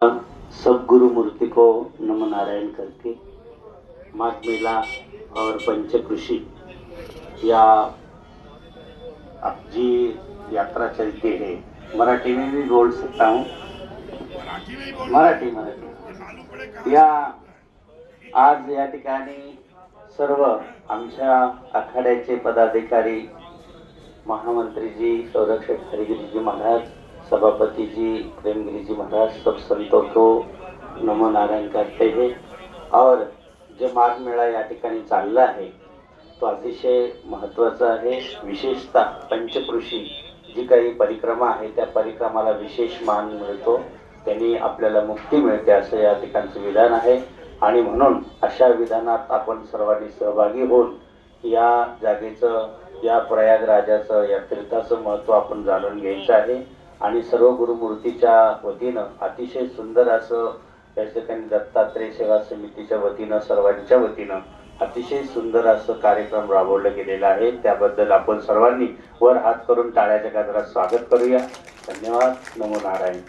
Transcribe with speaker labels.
Speaker 1: सब गुरु मूर्ति को नमो नारायण करके माघ मेला और पंचकृषि या अब जी यात्रा चलती है। मराठी में भी बोल सकता हूँ, मराठी या आज या ठिकाणी सर्व आमच्या आखाड्याचे पदाधिकारी, महामंत्री जी संरक्षक हरिगिरी जी महाराज, सभापति जी प्रेमगिरी जी महाराज, सब संतों को नमो नारायण करते हैं। और जो माघ मेळा या ठिकाणी चालला आहे तो अतिशय महत्त्वाचा आहे। विशेषतः पंचकृषी जी काही परिक्रमा आहे त्या परिक्रमाला विशेष मान मिळतो, त्यांनी आपल्याला मुक्ती मिळते असं या ठिकाणचं विधान आहे। आणि म्हणून अशा विधानात आपण सर्वांनी सहभागी होऊन या जागेचं, या प्रयागराजाचं, या तीर्थाचं महत्त्व आपण जाणून घ्यायचं आहे। आणि सर्व गुरुमूर्तीच्या वतीनं अतिशय सुंदर असं या ठिकाणी दत्तात्रय सेवा समितीच्या वतीनं, सर्वांच्या वतीनं अतिशय सुंदर असं कार्यक्रम राबवला गेलेला आहे। त्याबद्दल आपण सर्वांनी वर हात करून टाळ्याच्या गजरात स्वागत करूया। धन्यवाद। नमो नारायण।